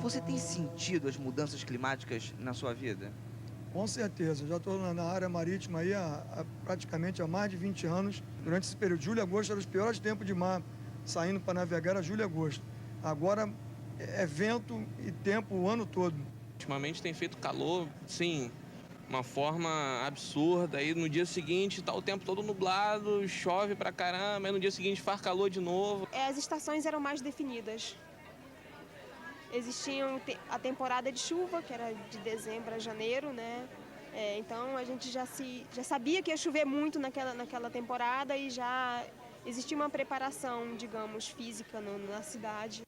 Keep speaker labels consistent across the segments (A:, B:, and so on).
A: Você tem sentido as mudanças climáticas na sua vida?
B: Com certeza, eu já estou na área marítima aí praticamente há mais de 20 anos. Durante esse período, julho e agosto eram os piores tempos de mar, saindo para navegar era julho e agosto. Agora é vento e tempo o ano todo.
C: Ultimamente tem feito calor, sim, uma forma absurda. Aí no dia seguinte tá o tempo todo nublado, chove pra caramba, aí no dia seguinte faz calor de novo.
D: As estações eram mais definidas. Existia a temporada de chuva, que era de dezembro a janeiro, né? Então a gente já sabia que ia chover muito naquela temporada e já existia uma preparação, digamos, física na cidade.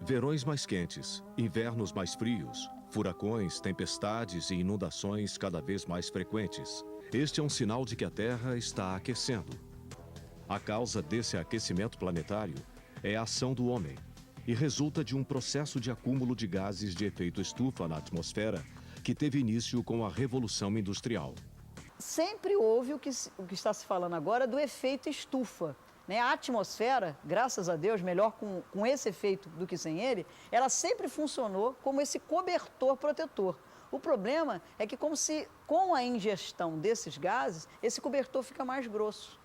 E: Verões mais quentes, invernos mais frios, furacões, tempestades e inundações cada vez mais frequentes. Este é um sinal de que a Terra está aquecendo. A causa desse aquecimento planetário é a ação do homem e resulta de um processo de acúmulo de gases de efeito estufa na atmosfera que teve início com a Revolução Industrial.
F: Sempre houve o que está se falando agora do efeito estufa. A atmosfera, graças a Deus, melhor com esse efeito do que sem ele, ela sempre funcionou como esse cobertor protetor. O problema é que com a ingestão desses gases, esse cobertor fica mais grosso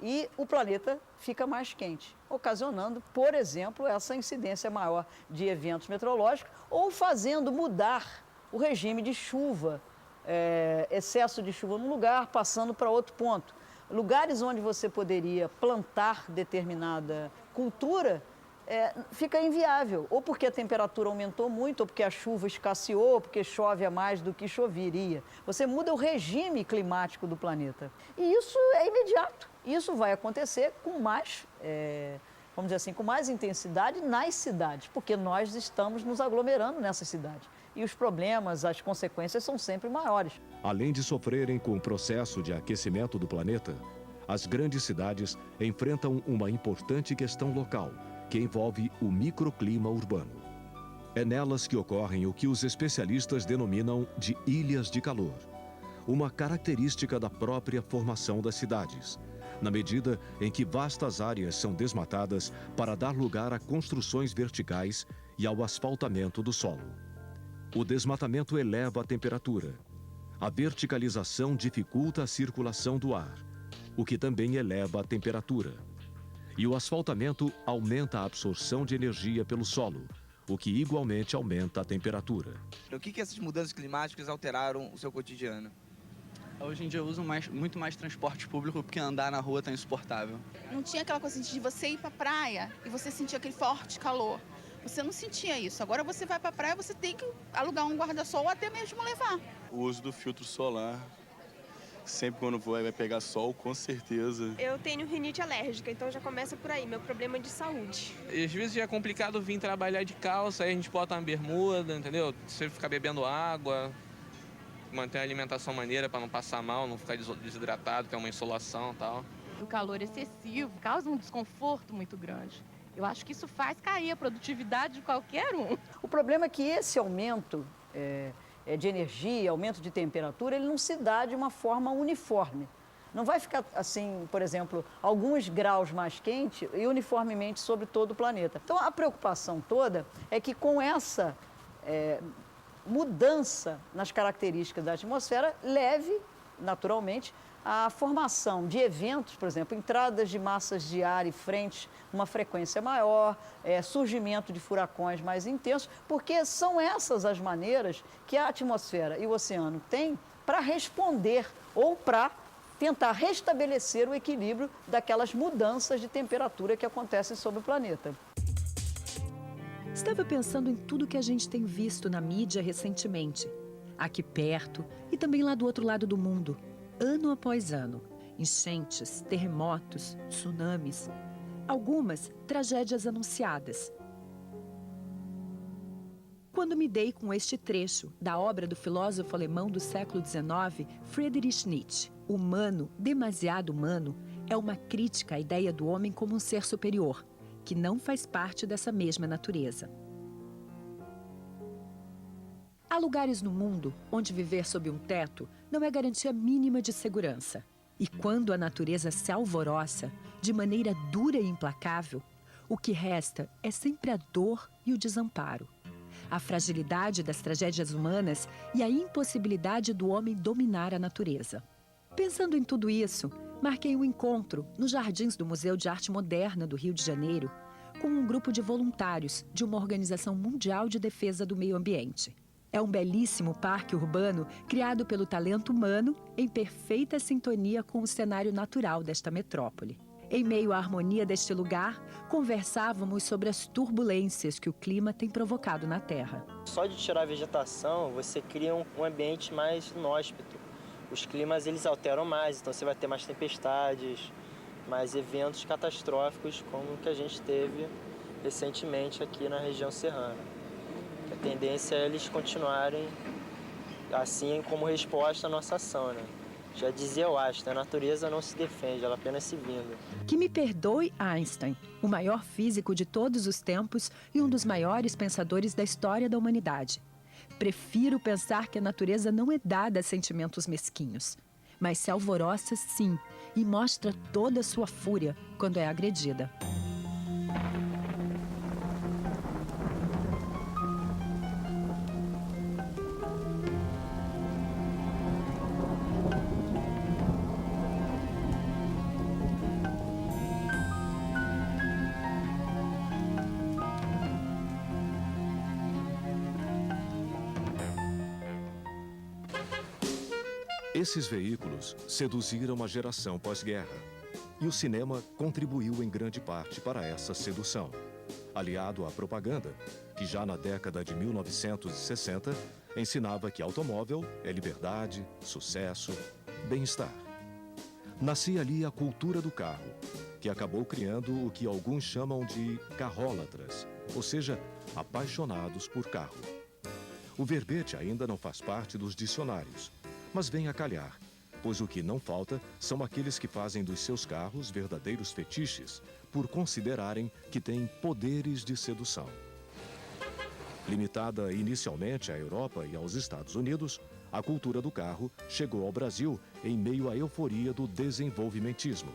F: e o planeta fica mais quente, ocasionando, por exemplo, essa incidência maior de eventos meteorológicos ou fazendo mudar o regime de chuva, excesso de chuva num lugar, passando para outro ponto. Lugares onde você poderia plantar determinada cultura, fica inviável, ou porque a temperatura aumentou muito, ou porque a chuva escasseou, ou porque chove a mais do que choveria. Você muda o regime climático do planeta. E isso é imediato. Isso vai acontecer com mais, vamos dizer assim, com mais intensidade nas cidades, porque nós estamos nos aglomerando nessas cidades. E os problemas, as consequências são sempre maiores.
E: Além de sofrerem com o processo de aquecimento do planeta, as grandes cidades enfrentam uma importante questão local, que envolve o microclima urbano. É nelas que ocorrem o que os especialistas denominam de ilhas de calor, uma característica da própria formação das cidades, na medida em que vastas áreas são desmatadas para dar lugar a construções verticais e ao asfaltamento do solo. O desmatamento eleva a temperatura. A verticalização dificulta a circulação do ar, o que também eleva a temperatura. E o asfaltamento aumenta a absorção de energia pelo solo, o que igualmente aumenta a temperatura.
A: O que essas mudanças climáticas alteraram o seu cotidiano?
G: Hoje em dia eu uso muito mais transporte público porque andar na rua está insuportável.
H: Não tinha aquela coisa de você ir para a praia e você sentir aquele forte calor. Você não sentia isso. Agora você vai para a praia, você tem que alugar um guarda-sol ou até mesmo levar.
I: O uso do filtro solar. Sempre quando vai pegar sol, com certeza.
D: Eu tenho rinite alérgica, então já começa por aí, meu problema é de saúde.
C: E às vezes já é complicado vir trabalhar de calça, aí a gente bota uma bermuda, entendeu? Você ficar bebendo água, manter a alimentação maneira para não passar mal, não ficar desidratado, ter uma insolação e tal.
J: O calor excessivo causa um desconforto muito grande. Eu acho que isso faz cair a produtividade de qualquer um.
F: O problema é que esse aumento de energia, aumento de temperatura, ele não se dá de uma forma uniforme. Não vai ficar assim, por exemplo, alguns graus mais quente e uniformemente sobre todo o planeta. Então, a preocupação toda é que com essa mudança nas características da atmosfera, leve, naturalmente, à formação de eventos, por exemplo, entradas de massas de ar e frentes, uma frequência maior, surgimento de furacões mais intensos, porque são essas as maneiras que a atmosfera e o oceano têm para responder ou para tentar restabelecer o equilíbrio daquelas mudanças de temperatura que acontecem sobre o planeta.
K: Estava pensando em tudo que a gente tem visto na mídia recentemente, aqui perto e também lá do outro lado do mundo, ano após ano. Enchentes, terremotos, tsunamis, algumas tragédias anunciadas. Quando me dei com este trecho da obra do filósofo alemão do século XIX, Friedrich Nietzsche, Humano, demasiado humano, é uma crítica à ideia do homem como um ser superior, que não faz parte dessa mesma natureza. Há lugares no mundo onde viver sob um teto não é garantia mínima de segurança. E quando a natureza se alvoroça, de maneira dura e implacável, o que resta é sempre a dor e o desamparo. A fragilidade das tragédias humanas e a impossibilidade do homem dominar a natureza. Pensando em tudo isso, marquei um encontro nos jardins do Museu de Arte Moderna do Rio de Janeiro com um grupo de voluntários de uma organização mundial de defesa do meio ambiente. É um belíssimo parque urbano criado pelo talento humano em perfeita sintonia com o cenário natural desta metrópole. Em meio à harmonia deste lugar, conversávamos sobre as turbulências que o clima tem provocado na Terra.
L: Só de tirar a vegetação, você cria um ambiente mais inóspito. Os climas eles alteram mais, então você vai ter mais tempestades, mais eventos catastróficos como o que a gente teve recentemente aqui na região serrana. A tendência é eles continuarem assim como resposta à nossa ação, né? Já dizia o Einstein, a natureza não se defende, ela apenas se vinga.
K: Que me perdoe Einstein, o maior físico de todos os tempos e um dos maiores pensadores da história da humanidade. Prefiro pensar que a natureza não é dada a sentimentos mesquinhos, mas se alvoroça sim e mostra toda a sua fúria quando é agredida.
E: Esses veículos seduziram a geração pós-guerra. E o cinema contribuiu em grande parte para essa sedução. Aliado à propaganda, que já na década de 1960 ensinava que automóvel é liberdade, sucesso, bem-estar. Nascia ali a cultura do carro, que acabou criando o que alguns chamam de carrólatras, ou seja, apaixonados por carro. O verbete ainda não faz parte dos dicionários, mas vem a calhar, pois o que não falta são aqueles que fazem dos seus carros verdadeiros fetiches, por considerarem que têm poderes de sedução. Limitada inicialmente à Europa e aos Estados Unidos, a cultura do carro chegou ao Brasil em meio à euforia do desenvolvimentismo.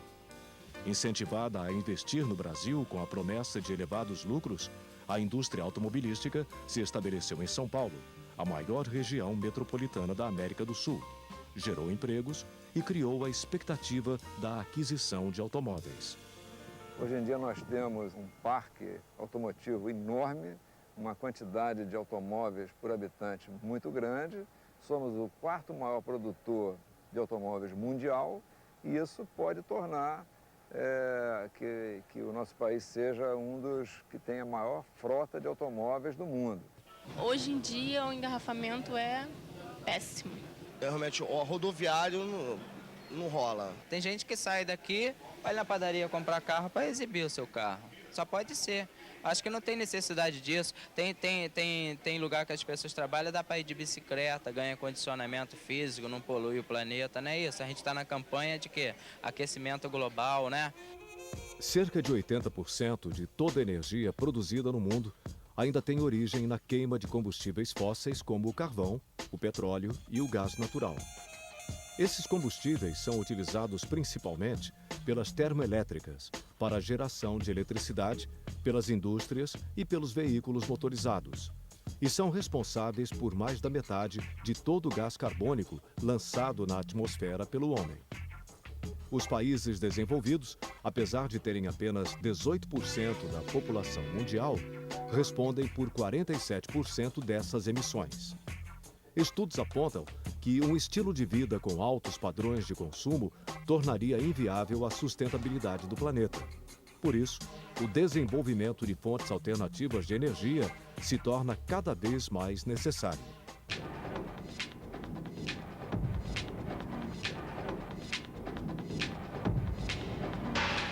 E: Incentivada a investir no Brasil com a promessa de elevados lucros, a indústria automobilística se estabeleceu em São Paulo, a maior região metropolitana da América do Sul, gerou empregos e criou a expectativa da aquisição de automóveis.
M: Hoje em dia nós temos um parque automotivo enorme, uma quantidade de automóveis por habitante muito grande, somos o quarto maior produtor de automóveis mundial e isso pode tornar que o nosso país seja um dos que tem a maior frota de automóveis do mundo.
N: Hoje em dia o engarrafamento é péssimo.
O: Realmente o rodoviário não rola.
P: Tem gente que sai daqui, vai na padaria comprar carro para exibir o seu carro. Só pode ser. Acho que não tem necessidade disso. Tem lugar que as pessoas trabalham, dá para ir de bicicleta, ganha condicionamento físico, não polui o planeta, não é isso? A gente está na campanha de quê? Aquecimento global, né?
E: Cerca de 80% de toda a energia produzida no mundo ainda tem origem na queima de combustíveis fósseis como o carvão, o petróleo e o gás natural. Esses combustíveis são utilizados principalmente pelas termoelétricas para a geração de eletricidade, pelas indústrias e pelos veículos motorizados. E são responsáveis por mais da metade de todo o gás carbônico lançado na atmosfera pelo homem. Os países desenvolvidos, apesar de terem apenas 18% da população mundial, respondem por 47% dessas emissões. Estudos apontam que um estilo de vida com altos padrões de consumo tornaria inviável a sustentabilidade do planeta. Por isso, o desenvolvimento de fontes alternativas de energia se torna cada vez mais necessário.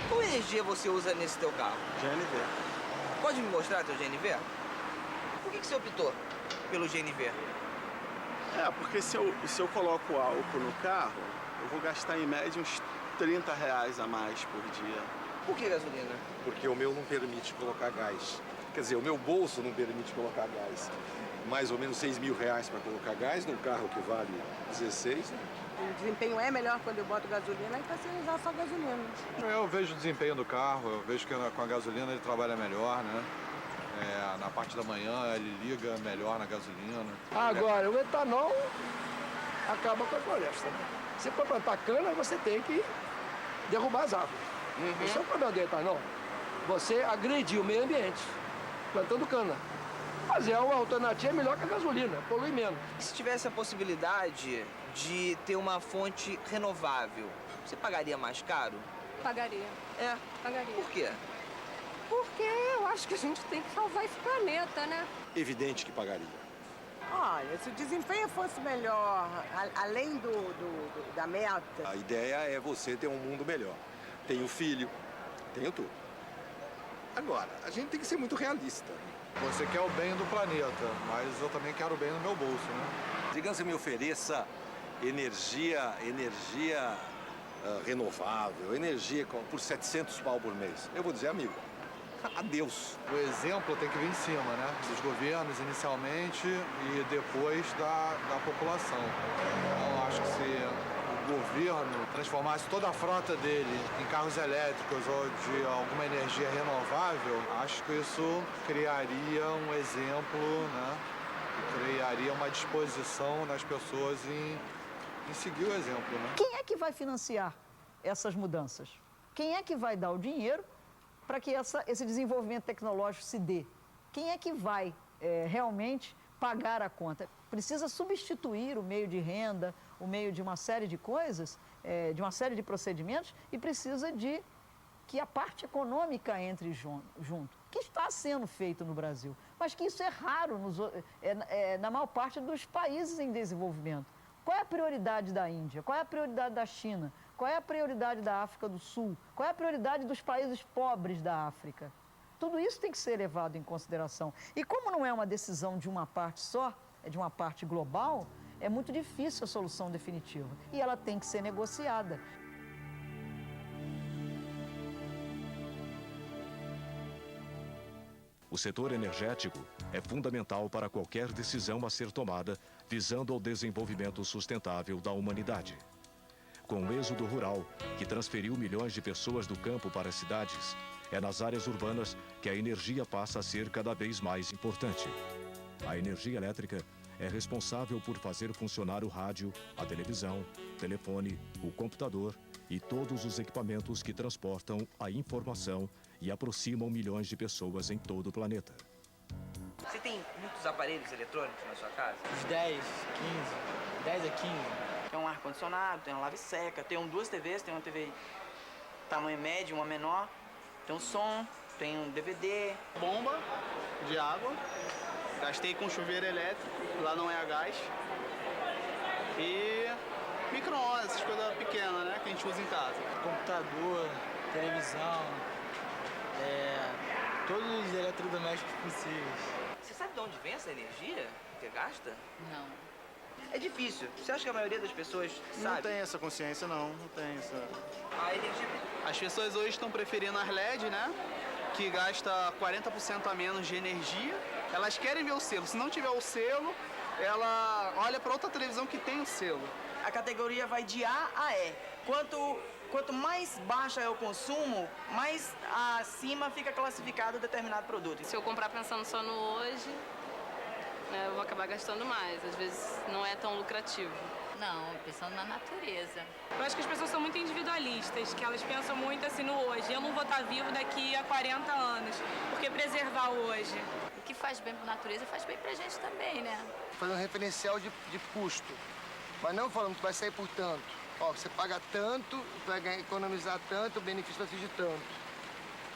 A: Qual energia você usa nesse teu carro?
O: GNV.
A: Pode me mostrar teu GNV? Por que você optou pelo GNV?
I: Porque se eu coloco álcool no carro, eu vou gastar em média uns R$30 a mais por dia.
A: Por que gasolina?
Q: Porque o meu não permite colocar gás. Quer dizer, o meu bolso não permite colocar gás. Mais ou menos R$6.000 para colocar gás num carro que vale 16.
R: O desempenho é melhor quando eu boto gasolina, então você usar só gasolina.
S: Eu vejo o desempenho do carro, eu vejo que com a gasolina ele trabalha melhor, né? Na parte da manhã ele liga melhor na gasolina.
T: Agora, o etanol acaba com a floresta, né? Se for plantar cana, você tem que derrubar as árvores. Esse é o problema do etanol. Você agredir o meio ambiente, plantando cana. Mas é uma alternativa melhor que a gasolina, polui menos.
A: Se tivesse a possibilidade de ter uma fonte renovável, você pagaria mais caro?
U: Pagaria.
A: É?
U: Pagaria.
A: Por quê?
U: Porque eu acho que a gente tem que salvar esse planeta, né?
Q: Evidente que pagaria.
R: Olha, se o desempenho fosse melhor, além da meta...
Q: A ideia é você ter um mundo melhor. Tenho filho, tenho tudo. Agora, a gente tem que ser muito realista.
S: Você quer o bem do planeta, mas eu também quero o bem no meu bolso, né?
Q: Digamos que me ofereça energia renovável, energia por 700 pau por mês. Eu vou dizer, amigo, adeus.
S: O exemplo tem que vir em cima, né? Dos governos inicialmente e depois da população. Então, acho que se o governo transformasse toda a frota dele em carros elétricos ou de alguma energia renovável, acho que isso criaria um exemplo, né? E criaria uma disposição nas pessoas em seguir o exemplo, né?
F: Quem é que vai financiar essas mudanças? Quem é que vai dar o dinheiro para que esse desenvolvimento tecnológico se dê? Quem é que vai realmente pagar a conta? Precisa substituir o meio de renda, o meio de uma série de coisas, de uma série de procedimentos, e precisa de que a parte econômica entre junto, que está sendo feito no Brasil, mas que isso é raro na maior parte dos países em desenvolvimento. Qual é a prioridade da Índia? Qual é a prioridade da China? Qual é a prioridade da África do Sul? Qual é a prioridade dos países pobres da África? Tudo isso tem que ser levado em consideração. E como não é uma decisão de uma parte só, é de uma parte global, é muito difícil a solução definitiva. E ela tem que ser negociada.
E: O setor energético é fundamental para qualquer decisão a ser tomada visando ao desenvolvimento sustentável da humanidade. Com o êxodo rural, que transferiu milhões de pessoas do campo para as cidades, é nas áreas urbanas que a energia passa a ser cada vez mais importante. A energia elétrica é responsável por fazer funcionar o rádio, a televisão, o telefone, o computador e todos os equipamentos que transportam a informação e aproximam milhões de pessoas em todo o planeta.
A: Você tem muitos aparelhos eletrônicos na sua casa?
V: Uns 10, 15, 10 a 15. Tem um ar-condicionado, tem uma lave-seca, tem duas TVs, tem uma TV tamanho médio, uma menor, tem um som, tem um DVD.
G: Bomba de água, gastei com chuveiro elétrico, lá não é a gás. E micro-ondas, essas coisas pequenas, né, que a gente usa em casa.
V: Computador, televisão, todos os eletrodomésticos possíveis.
A: Você sabe de onde vem essa energia que você gasta?
V: Não.
A: É difícil. Você acha que a maioria das pessoas sabe?
G: Não tem essa consciência, não tem essa...
A: A energia...
G: As pessoas hoje estão preferindo as LED, né, que gasta 40% a menos de energia. Elas querem ver o selo. Se não tiver o selo, ela olha para outra televisão que tem o selo.
V: A categoria vai de A a E. Quanto mais baixa é o consumo, mais acima fica classificado determinado produto.
N: Se eu comprar pensando só no hoje, eu vou acabar gastando mais. Às vezes não é tão lucrativo.
W: Não, pensando na natureza.
J: Eu acho que as pessoas são muito individualistas, que elas pensam muito assim no hoje. Eu não vou estar vivo daqui a 40 anos, porque preservar o hoje.
W: O que faz bem para a natureza faz bem para a gente também, né?
T: Fazer um referencial de custo, mas não falando que vai sair por tanto. Ó, você paga tanto, vai economizar tanto, o benefício vai ser de tanto.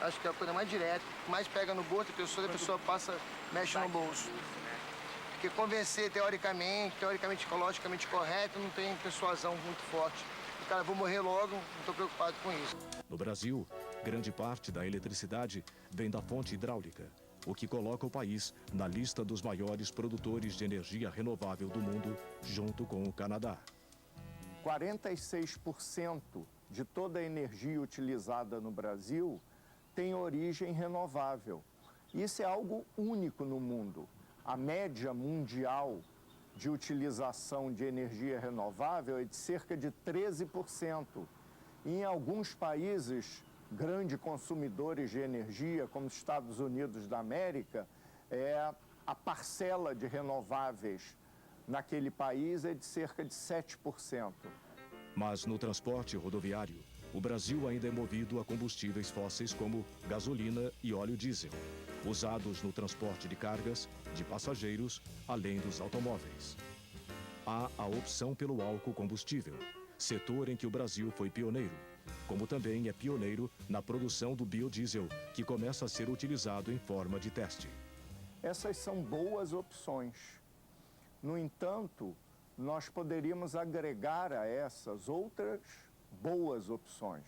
T: Acho que é a coisa mais direta, mais pega no bolso a pessoa passa, mexe no bolso. Porque convencer teoricamente, ecologicamente correto, não tem persuasão muito forte. O cara, vou morrer logo, não estou preocupado com isso.
E: No Brasil, grande parte da eletricidade vem da fonte hidráulica, o que coloca o país na lista dos maiores produtores de energia renovável do mundo, junto com o Canadá.
X: 46% de toda a energia utilizada no Brasil tem origem renovável.
B: Isso é algo único no mundo. A média mundial de utilização de energia renovável é de cerca de 13%. E em alguns países, grandes consumidores de energia, como os Estados Unidos da América, a parcela de renováveis naquele país é de cerca de 7%.
E: Mas no transporte rodoviário, o Brasil ainda é movido a combustíveis fósseis como gasolina e óleo diesel, usados no transporte de cargas, de passageiros, além dos automóveis. Há a opção pelo álcool combustível, setor em que o Brasil foi pioneiro, como também é pioneiro na produção do biodiesel, que começa a ser utilizado em forma de teste.
B: Essas são boas opções. No entanto, nós poderíamos agregar a essas outras boas opções.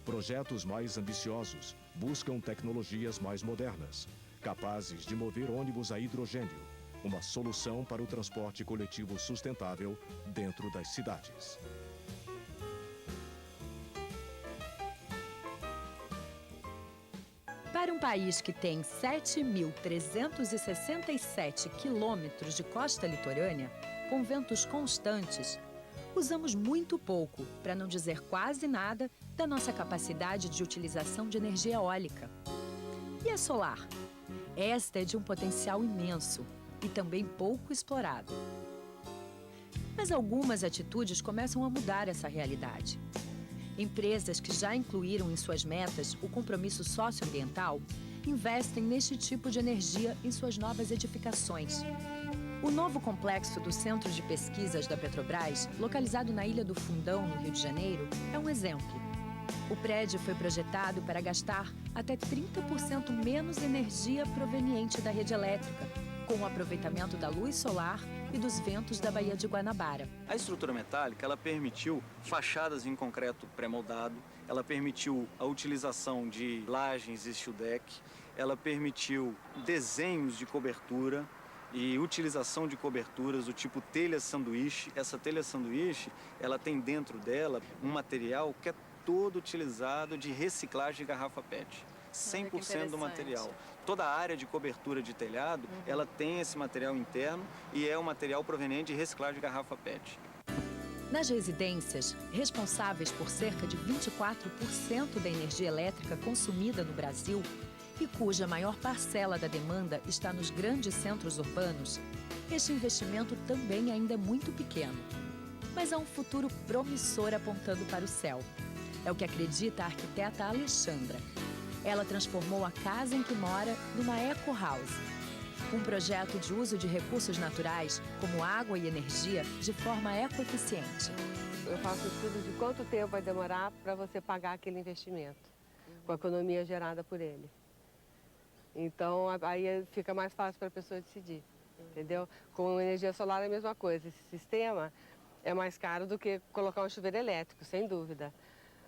E: Projetos mais ambiciosos buscam tecnologias mais modernas, capazes de mover ônibus a hidrogênio, uma solução para o transporte coletivo sustentável dentro das cidades.
K: Para um país que tem 7.367 quilômetros de costa litorânea, com ventos constantes, usamos muito pouco, para não dizer quase nada, da nossa capacidade de utilização de energia eólica. E a solar? Esta é de um potencial imenso e também pouco explorado. Mas algumas atitudes começam a mudar essa realidade. Empresas que já incluíram em suas metas o compromisso socioambiental investem neste tipo de energia em suas novas edificações. O novo complexo do Centro de Pesquisas da Petrobras, localizado na Ilha do Fundão, no Rio de Janeiro, é um exemplo. O prédio foi projetado para gastar até 30% menos energia proveniente da rede elétrica, com o aproveitamento da luz solar e dos ventos da Baía de Guanabara.
D: A estrutura metálica, ela permitiu fachadas em concreto pré-moldado, ela permitiu a utilização de lajes e steel deck, ela permitiu desenhos de cobertura e utilização de coberturas do tipo telha sanduíche. Essa telha sanduíche, ela tem dentro dela um material que é todo utilizado de reciclagem de garrafa PET. 100% do material. Toda a área de cobertura de telhado, ela tem esse material interno e é um material proveniente de reciclagem de garrafa PET.
K: Nas residências, responsáveis por cerca de 24% da energia elétrica consumida no Brasil e cuja maior parcela da demanda está nos grandes centros urbanos, este investimento também ainda é muito pequeno. Mas há um futuro promissor apontando para o céu. É o que acredita a arquiteta Alexandra. Ela transformou a casa em que mora numa eco house, um projeto de uso de recursos naturais, como água e energia, de forma ecoeficiente.
U: Eu faço estudo de quanto tempo vai demorar para você pagar aquele investimento, com a economia gerada por ele. Então, aí fica mais fácil para a pessoa decidir, entendeu? Com energia solar é a mesma coisa. Esse sistema é mais caro do que colocar um chuveiro elétrico, sem dúvida.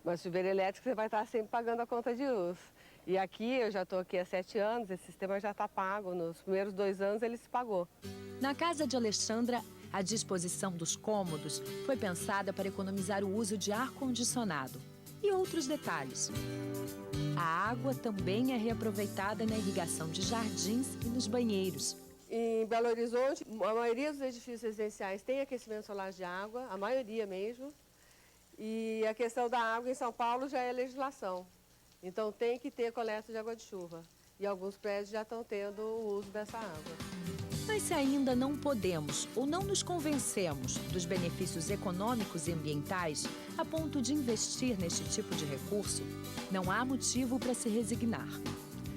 U: Mas chuveiro elétrico você vai estar sempre pagando a conta de luz. E aqui, eu já estou aqui há 7 anos, esse sistema já está pago. Nos primeiros 2 anos ele se pagou.
K: Na casa de Alexandra, a disposição dos cômodos foi pensada para economizar o uso de ar-condicionado. E outros detalhes. A água também é reaproveitada na irrigação de jardins e nos banheiros.
U: Em Belo Horizonte, a maioria dos edifícios residenciais tem aquecimento solar de água, a maioria mesmo. E a questão da água em São Paulo já é legislação. Então tem que ter coleta de água de chuva. E alguns prédios já estão tendo o uso dessa água.
K: Mas se ainda não podemos ou não nos convencemos dos benefícios econômicos e ambientais a ponto de investir neste tipo de recurso, não há motivo para se resignar.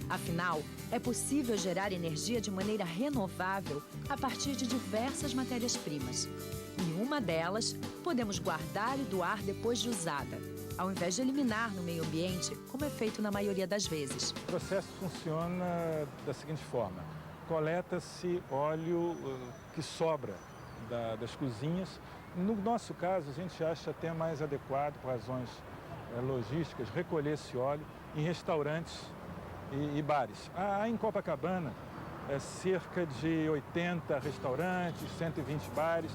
K: Afinal, é possível gerar energia de maneira renovável a partir de diversas matérias-primas. E uma delas, podemos guardar e doar depois de usada, ao invés de eliminar no meio ambiente, como é feito na maioria das vezes.
H: O processo funciona da seguinte forma: coleta-se óleo que sobra das cozinhas. No nosso caso, a gente acha até mais adequado, por razões logísticas, recolher esse óleo em restaurantes e bares. Há em Copacabana cerca de 80 restaurantes, 120 bares.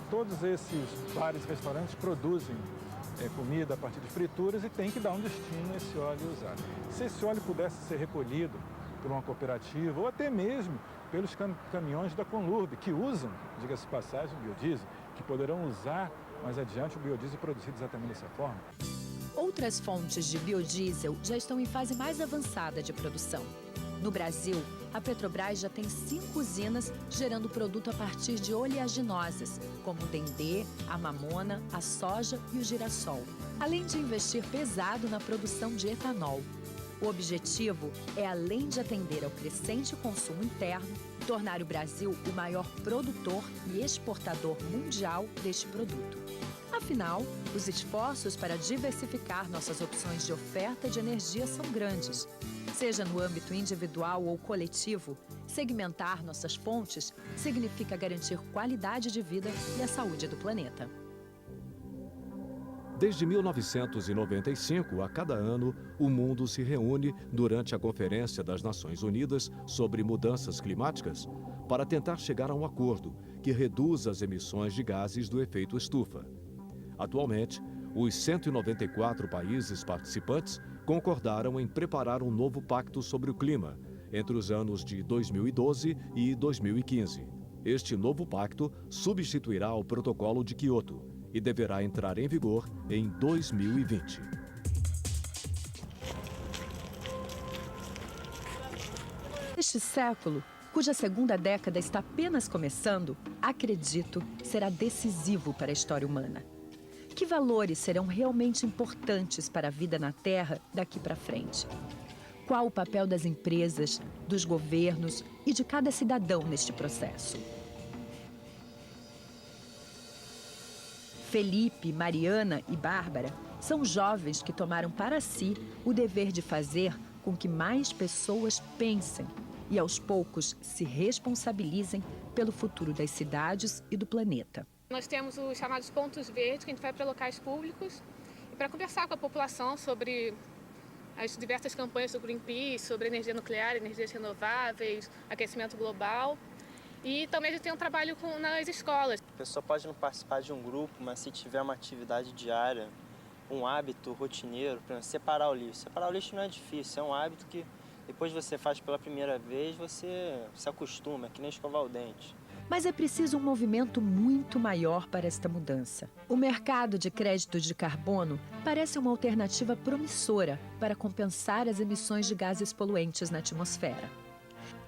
H: Todos esses bares e restaurantes produzem comida a partir de frituras e tem que dar um destino a esse óleo usado. Se esse óleo pudesse ser recolhido por uma cooperativa ou até mesmo pelos caminhões da Conlurb, que usam, diga-se de passagem, biodiesel, que poderão usar mais adiante o biodiesel produzido exatamente dessa forma.
K: Outras fontes de biodiesel já estão em fase mais avançada de produção. No Brasil, a Petrobras já tem 5 usinas gerando produto a partir de oleaginosas, como o dendê, a mamona, a soja e o girassol, além de investir pesado na produção de etanol. O objetivo é, além de atender ao crescente consumo interno, tornar o Brasil o maior produtor e exportador mundial deste produto. Afinal, os esforços para diversificar nossas opções de oferta de energia são grandes. Seja no âmbito individual ou coletivo, segmentar nossas fontes significa garantir qualidade de vida e a saúde do planeta.
E: Desde 1995, a cada ano, o mundo se reúne durante a Conferência das Nações Unidas sobre Mudanças Climáticas para tentar chegar a um acordo que reduza as emissões de gases do efeito estufa. Atualmente, os 194 países participantes concordaram em preparar um novo pacto sobre o clima entre os anos de 2012 e 2015. Este novo pacto substituirá o Protocolo de Quioto e deverá entrar em vigor em 2020.
K: Este século, cuja segunda década está apenas começando, acredito, será decisivo para a história humana. Que valores serão realmente importantes para a vida na Terra daqui para frente? Qual o papel das empresas, dos governos e de cada cidadão neste processo? Felipe, Mariana e Bárbara são jovens que tomaram para si o dever de fazer com que mais pessoas pensem e, aos poucos, se responsabilizem pelo futuro das cidades e do planeta.
J: Nós temos os chamados pontos verdes, que a gente vai para locais públicos e para conversar com a população sobre as diversas campanhas do Greenpeace, sobre energia nuclear, energias renováveis, aquecimento global. E também a gente tem um trabalho nas escolas.
C: A pessoa pode não participar de um grupo, mas se tiver uma atividade diária, um hábito rotineiro, por exemplo, separar o lixo. Separar o lixo não é difícil, é um hábito que depois você faz pela primeira vez, você se acostuma, é que nem escovar o dente.
K: Mas é preciso um movimento muito maior para esta mudança. O mercado de créditos de carbono parece uma alternativa promissora para compensar as emissões de gases poluentes na atmosfera.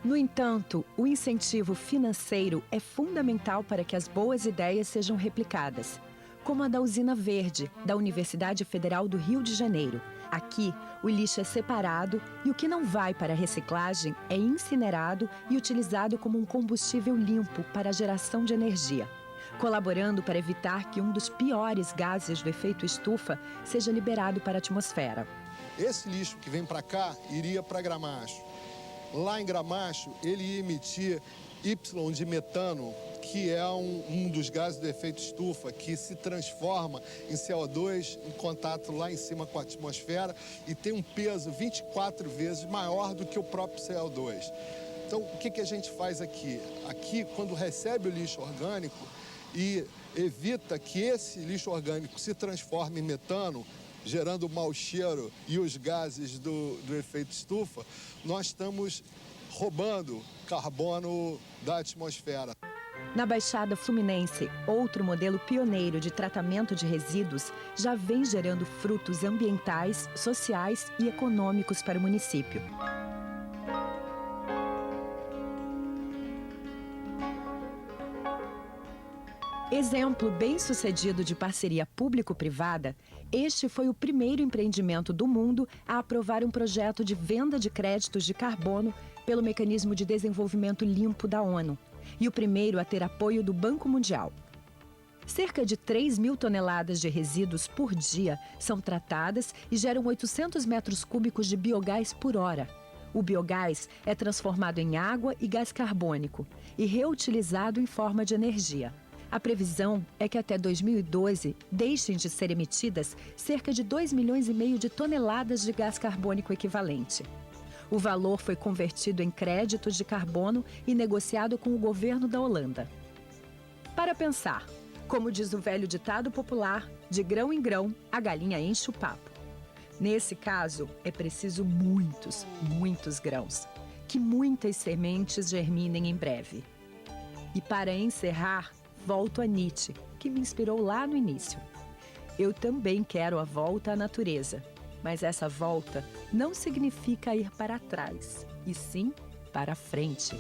K: No entanto, o incentivo financeiro é fundamental para que as boas ideias sejam replicadas, como a da Usina Verde, da Universidade Federal do Rio de Janeiro. Aqui, o lixo é separado e o que não vai para a reciclagem é incinerado e utilizado como um combustível limpo para a geração de energia, colaborando para evitar que um dos piores gases do efeito estufa seja liberado para a atmosfera.
L: Esse lixo que vem para cá iria para Gramacho. Lá em Gramacho, ele ia emitir Y de metano, que é um dos gases do efeito estufa, que se transforma em CO2 em contato lá em cima com a atmosfera e tem um peso 24 vezes maior do que o próprio CO2. Então, o que a gente faz aqui? Aqui, quando recebe o lixo orgânico e evita que esse lixo orgânico se transforme em metano, gerando o mau cheiro e os gases do efeito estufa, nós estamos roubando carbono da atmosfera.
K: Na Baixada Fluminense, outro modelo pioneiro de tratamento de resíduos já vem gerando frutos ambientais, sociais e econômicos para o município. Exemplo bem-sucedido de parceria público-privada, este foi o primeiro empreendimento do mundo a aprovar um projeto de venda de créditos de carbono pelo Mecanismo de Desenvolvimento Limpo da ONU e o primeiro a ter apoio do Banco Mundial. Cerca de 3 mil toneladas de resíduos por dia são tratadas e geram 800 metros cúbicos de biogás por hora. O biogás é transformado em água e gás carbônico e reutilizado em forma de energia. A previsão é que até 2012 deixem de ser emitidas cerca de 2,5 milhões de toneladas de gás carbônico equivalente. O valor foi convertido em créditos de carbono e negociado com o governo da Holanda. Para pensar, como diz o velho ditado popular, de grão em grão, a galinha enche o papo. Nesse caso, é preciso muitos grãos. Que muitas sementes germinem em breve. E para encerrar, volto a Nietzsche, que me inspirou lá no início. Eu também quero a volta à natureza, mas essa volta não significa ir para trás, e sim para frente.